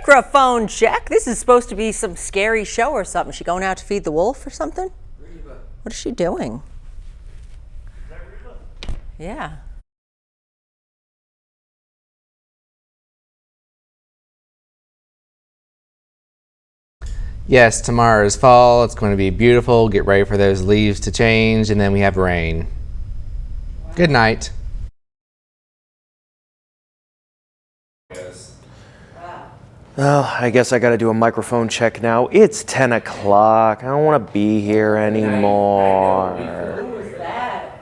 Microphone check. This is supposed to be some scary show or something. Is she going out to feed the wolf or something? What is she doing? Yeah. Yes, tomorrow is fall. It's going to be beautiful. Get ready for those leaves to change, and then we have rain. Wow. Good night. Well, I guess I gotta do a microphone check now. It's 10 o'clock. I don't want to be here anymore. Who was that?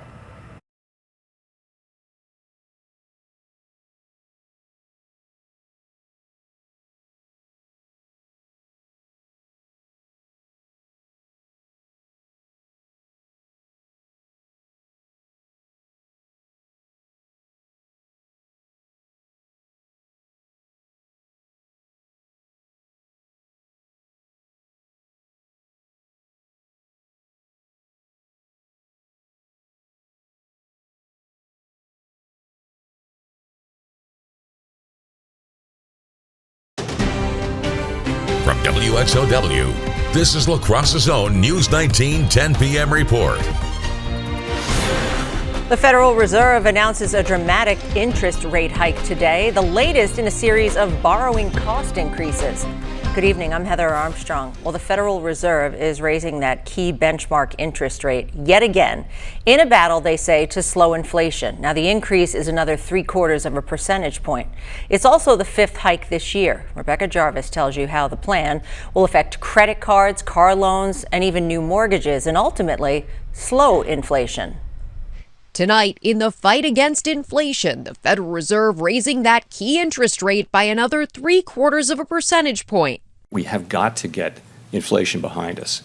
From WXOW, this is La Crosse's own News 19 10 p.m. report. The Federal Reserve announces a dramatic interest rate hike today, the latest in a series of borrowing cost increases. Good evening, I'm Heather Armstrong. Well, the Federal Reserve is raising that key benchmark interest rate yet again in a battle, they say, to slow inflation. Now, the increase is another 3/4 of a percentage point. It's also the 5th hike this year. Rebecca Jarvis tells you how the plan will affect credit cards, car loans, and even new mortgages, and ultimately slow inflation. Tonight, in the fight against inflation, the Federal Reserve raising that key interest rate by another 3/4 of a percentage point. We have got to get inflation behind us.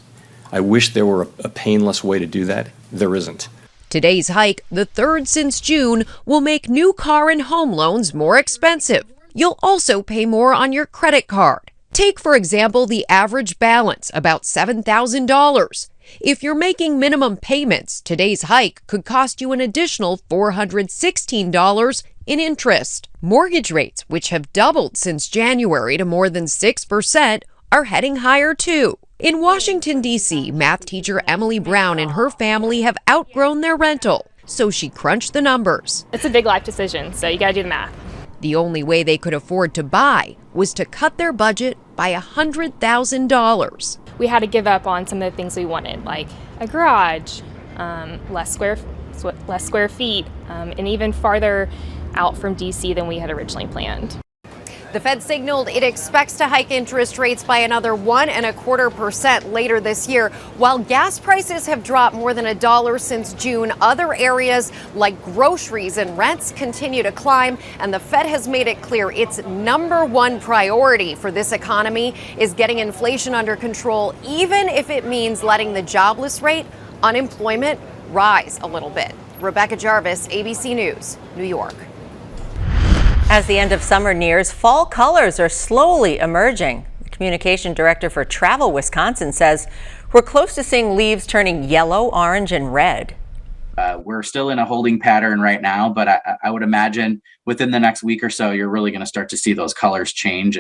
I wish there were a painless way to do that. There isn't. Today's hike, the 3rd since June, will make new car and home loans more expensive. You'll also pay more on your credit card. Take, for example, the average balance, about $7,000. If you're making minimum payments, today's hike could cost you an additional $416 in interest. Mortgage rates, which have doubled since January to more than 6%, are heading higher too. In Washington, D.C., math teacher Emily Brown and her family have outgrown their rental, so she crunched the numbers. It's a big life decision, so you gotta do the math. The only way they could afford to buy was to cut their budget by $100,000. We had to give up on some of the things we wanted, like a garage, less square feet, and even farther out from D.C. than we had originally planned. The Fed signaled it expects to hike interest rates by another 1.25% later this year. While gas prices have dropped more than $1 since June, other areas like groceries and rents continue to climb, and the Fed has made it clear its number one priority for this economy is getting inflation under control, even if it means letting the jobless rate, unemployment, rise a little bit. Rebecca Jarvis, ABC News, New York. As the end of summer nears, fall colors are slowly emerging. The communication director for Travel Wisconsin says we're close to seeing leaves turning yellow, orange, and red. We're still in a holding pattern right now, but I would imagine within the next week or so, you're really going to start to see those colors change.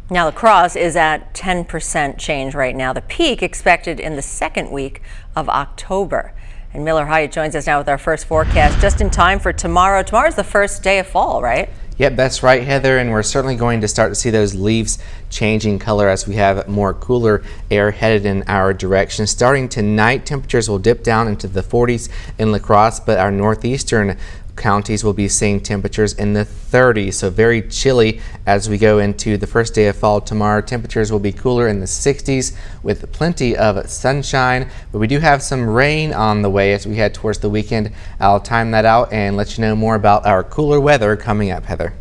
Now, La Crosse is at 10% change right now. The peak expected in the 2nd week of October. And Miller Hyatt joins us now with our first forecast just in time for tomorrow. Tomorrow's the first day of fall, right? Yep, that's right, Heather, and we're certainly going to start to see those leaves changing color as we have more cooler air headed in our direction. Starting tonight, temperatures will dip down into the 40s in La Crosse, but our northeastern counties will be seeing temperatures in the 30s, so very chilly as we go into the first day of fall tomorrow. Temperatures will be cooler in the 60s with plenty of sunshine, but we do have some rain on the way as we head towards the weekend. I'll time that out and let you know more about our cooler weather coming up, Heather.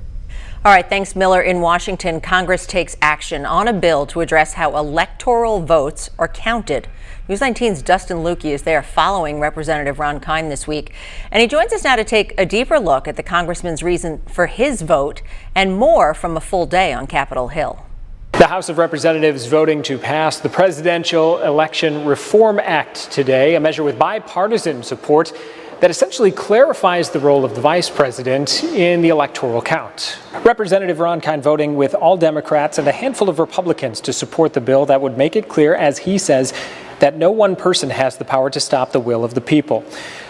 All right, thanks, Miller. In Washington, Congress takes action on a bill to address how electoral votes are counted. News 19's Dustin Lukey is there following Representative Ron Kind this week, and he joins us now to take a deeper look at the congressman's reason for his vote and more from a full day on Capitol Hill. The House of Representatives voting to pass the Presidential Election Reform Act today, a measure with bipartisan support that essentially clarifies the role of the vice president in the electoral count. Representative Ron Kind voting with all Democrats and a handful of Republicans to support the bill that would make it clear, as he says, that no one person has the power to stop the will of the people.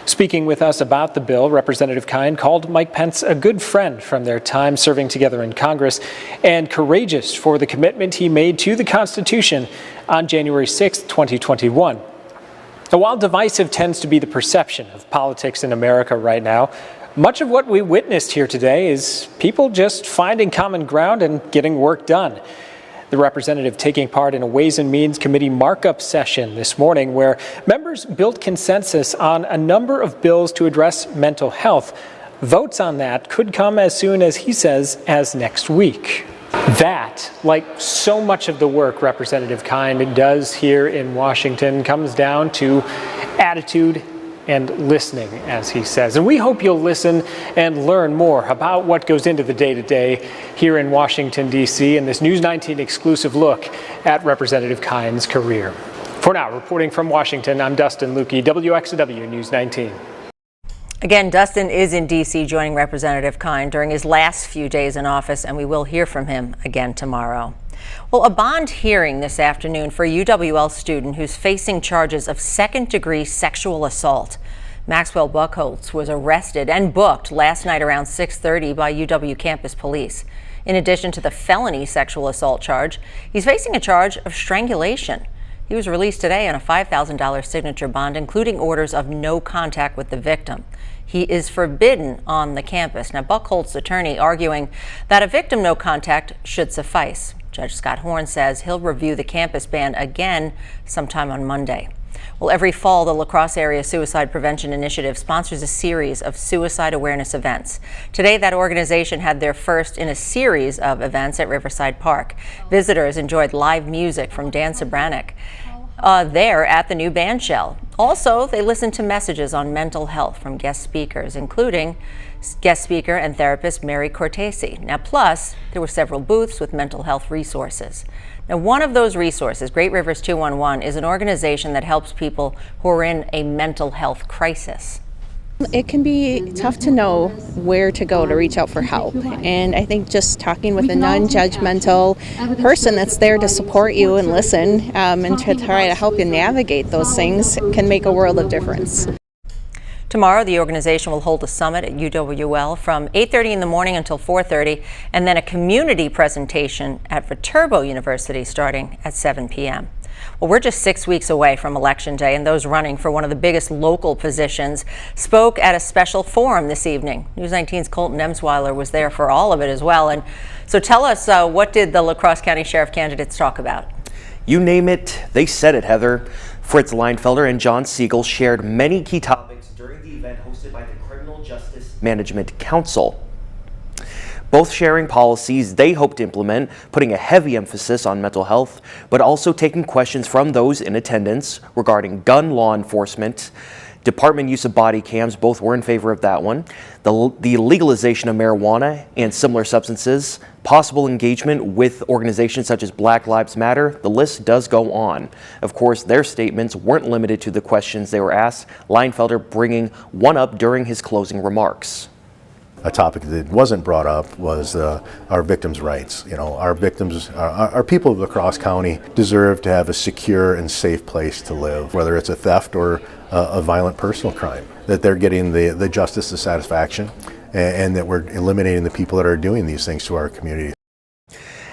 Speaking with us about the bill, Representative Kind called Mike Pence a good friend from their time serving together in Congress and courageous for the commitment he made to the Constitution on January 6, 2021. Now, while divisive tends to be the perception of politics in America right now, much of what we witnessed here today is people just finding common ground and getting work done. The representative taking part in a Ways and Means Committee markup session this morning where members built consensus on a number of bills to address mental health. Votes on that could come as soon as, he says, as next week. That, like so much of the work Representative Kind does here in Washington, comes down to attitude and listening, as he says. And we hope you'll listen and learn more about what goes into the day-to-day here in Washington, D.C. in this News 19 exclusive look at Representative Kind's career. For now, reporting from Washington, I'm Dustin Lukey, WXOW News 19. Again, Dustin is in D.C. joining Representative Kind during his last few days in office, and we will hear from him again tomorrow. Well, a bond hearing this afternoon for a UWL student who's facing charges of second-degree sexual assault. Maxwell Buckholtz was arrested and booked last night around 6:30 by UW campus police. In addition to the felony sexual assault charge, he's facing a charge of strangulation. He was released today on a $5,000 signature bond, including orders of no contact with the victim. He is forbidden on the campus. Now, Buckholtz's attorney arguing that a victim no contact should suffice. Judge Scott Horn says he'll review the campus ban again sometime on Monday. Well, every fall, the La Crosse Area Suicide Prevention Initiative sponsors a series of suicide awareness events. Today, that organization had their first in a series of events at Riverside Park. Visitors enjoyed live music from Dan Sobranek there at the new band shell. Also, they listened to messages on mental health from guest speakers, including guest speaker and therapist Mary Cortese. Now, plus, there were several booths with mental health resources. Now, one of those resources, Great Rivers 211, is an organization that helps people who are in a mental health crisis. It can be tough to know where to go to reach out for help. And I think just talking with a non-judgmental person that's there to support you and listen and to try to help you navigate those things can make a world of difference. Tomorrow, the organization will hold a summit at UWL from 8:30 in the morning until 4:30, and then a community presentation at Viterbo University starting at 7 p.m. Well, we're just 6 weeks away from Election Day, and those running for one of the biggest local positions spoke at a special forum this evening. News 19's Colton Emsweiler was there for all of it as well. And so tell us, what did the La Crosse County Sheriff candidates talk about? You name it, they said it, Heather. Fritz Leinfelder and John Siegel shared many key topics during the event hosted by the Criminal Justice Management Council. Both sharing policies they hope to implement, putting a heavy emphasis on mental health, but also taking questions from those in attendance regarding gun law enforcement, department use of body cams. Both were in favor of that one. The legalization of marijuana and similar substances, possible engagement with organizations such as Black Lives Matter. The list does go on. Of course, their statements weren't limited to the questions they were asked, Leinfelder bringing one up during his closing remarks. A topic that wasn't brought up was our victims' rights. You know, our victims, our people of La Crosse County deserve to have a secure and safe place to live, whether it's a theft or a violent personal crime, that they're getting the justice, the satisfaction, and that we're eliminating the people that are doing these things to our community.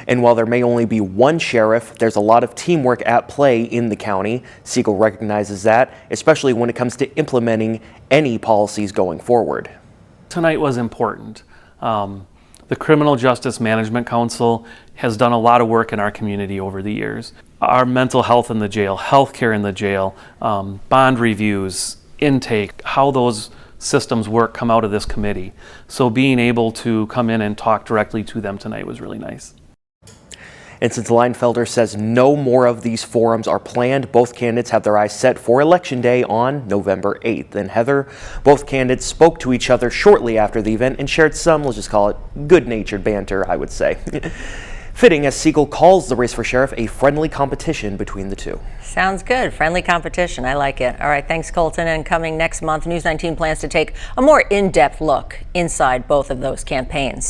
And while there may only be one sheriff, there's a lot of teamwork at play in the county. Siegel recognizes that, especially when it comes to implementing any policies going forward. Tonight was important. The Criminal Justice Management Council has done a lot of work in our community over the years. Our mental health in the jail, healthcare in the jail, bond reviews, intake, how those systems work come out of this committee. So being able to come in and talk directly to them tonight was really nice. And since Leinfelder says no more of these forums are planned, both candidates have their eyes set for Election Day on November 8th. And Heather, both candidates spoke to each other shortly after the event and shared some, let's just call it, good-natured banter, I would say. Fitting as Siegel calls the race for sheriff a friendly competition between the two. Sounds good. Friendly competition. I like it. All right. Thanks, Colton. And coming next month, News 19 plans to take a more in-depth look inside both of those campaigns.